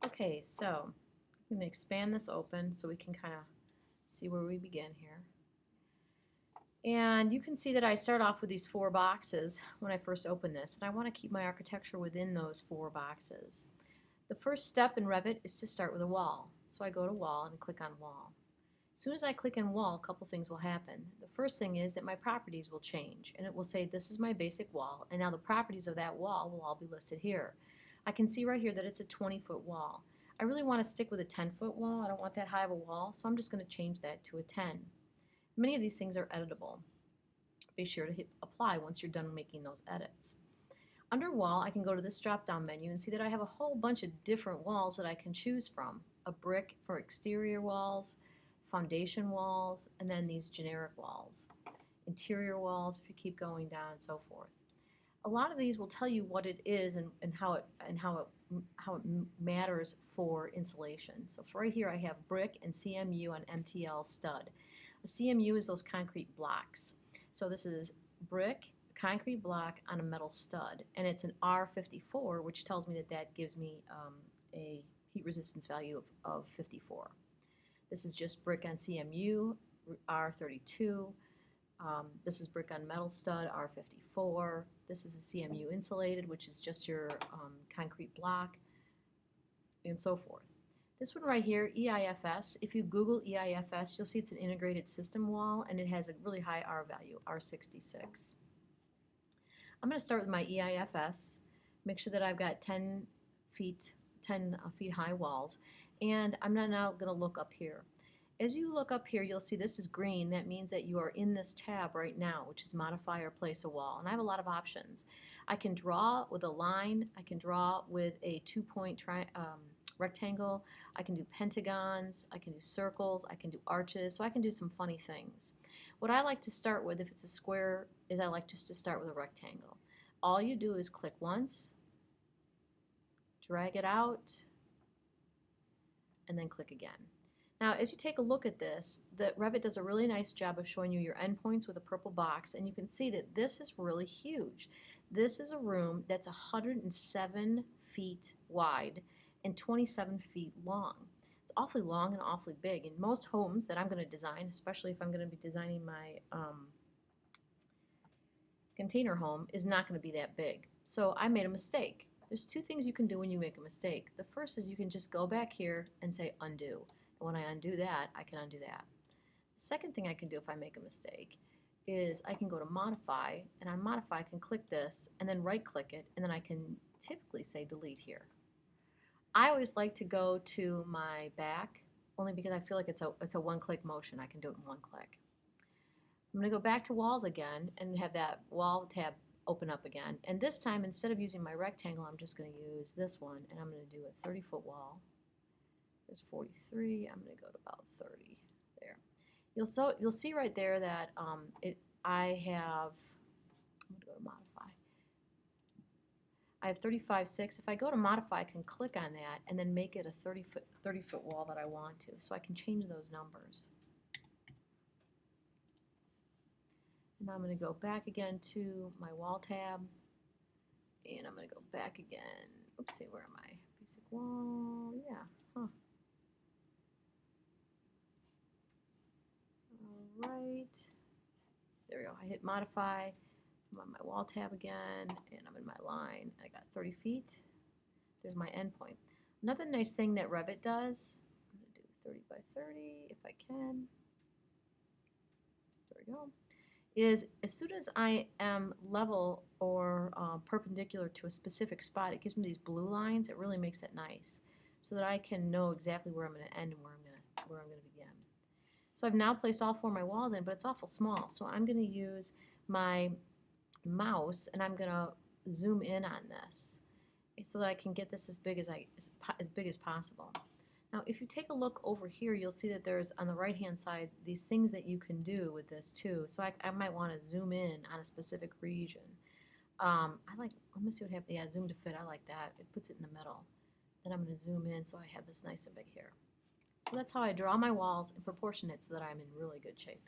Okay, so I'm going to expand this open so we can kind of see where we begin here. And you can see that I start off with these 4 boxes when I first open this, and I want to keep my architecture within those 4 boxes. The first step in Revit is to start with a wall. So I go to Wall and click on Wall. As soon as I click on Wall, a couple things will happen. The first thing is that my properties will change, and it will say this is my basic wall, and now the properties of that wall will all be listed here. I can see right here that it's a 20-foot wall. I really want to stick with a 10-foot wall. I don't want that high of a wall, so I'm just going to change that to a 10. Many of these things are editable. Be sure to hit apply once you're done making those edits. Under Wall, I can go to this drop-down menu and see that I have a whole bunch of different walls that I can choose from. A brick for exterior walls, foundation walls, and then these generic walls. Interior walls, if you keep going down, and so forth. A lot of these will tell you what it is and how it matters for insulation. So for right here, I have brick and CMU on MTL stud. A CMU is those concrete blocks. So this is brick, concrete block on a metal stud, and it's an R54, which tells me that that gives me a heat resistance value of 54. This is just brick on CMU, R32. This is brick on metal stud, R54. This is a CMU insulated, which is just your concrete block, and so forth. This one right here, EIFS, if you Google EIFS, you'll see it's an integrated system wall, and it has a really high R value, R66. I'm going to start with my EIFS, make sure that I've got 10 feet high walls, and I'm now going to look up here. As you look up here, you'll see this is green. That means that you are in this tab right now, which is Modify or Place a Wall. And I have a lot of options. I can draw with a line. I can draw with a 2-point rectangle. I can do pentagons. I can do circles. I can do arches. So I can do some funny things. What I like to start with, if it's a square, is I like just to start with a rectangle. All you do is click once, drag it out, and then click again. Now, as you take a look at this, the Revit does a really nice job of showing you your endpoints with a purple box, and you can see that this is really huge. This is a room that's 107 feet wide and 27 feet long. It's awfully long and awfully big. In most homes that I'm going to design, especially if I'm going to be designing my container home, is not going to be that big. So I made a mistake. There's 2 things you can do when you make a mistake. The first is you can just go back here and say undo. And when I undo that, I can undo that. The second thing I can do if I make a mistake is I can go to Modify, and on Modify I can click this and then right click it, and then I can typically say delete here. I always like to go to my back only because I feel like it's a one-click motion. I can do it in one click. I'm going to go back to walls again and have that wall tab open up again. And this time, instead of using my rectangle, I'm just going to use this one, and I'm going to do a 30-foot wall. There's 43. I'm going to go to about 30 there. You'll see right there that I have, I'm going to go to Modify. I have 35.6. If I go to Modify, I can click on that and then make it a 30-foot wall that I want to. So I can change those numbers. And I'm going to go back again to my wall tab, and I'm going to go back again. Oopsie, where am I? Basic wall, yeah, huh. All right, there we go. I hit Modify. I'm on my wall tab again, and I'm in my line. I got 30 feet. There's my endpoint. Another nice thing that Revit does, I'm going to do 30 by 30 if I can. There we go. Is as soon as I am level or perpendicular to a specific spot, it gives me these blue lines. It really makes it nice so that I can know exactly where I'm going to end and where I'm going to begin. So I've now placed all 4 of my walls in, but it's awful small. So I'm going to use my mouse and I'm going to zoom in on this so that I can get this as big as possible. Now, if you take a look over here, you'll see that there's, on the right-hand side, these things that you can do with this, too. So I might want to zoom in on a specific region. Let me see what happens. Yeah, zoom to fit. I like that. It puts it in the middle. Then I'm going to zoom in so I have this nice and big here. So that's how I draw my walls and proportion it so that I'm in really good shape.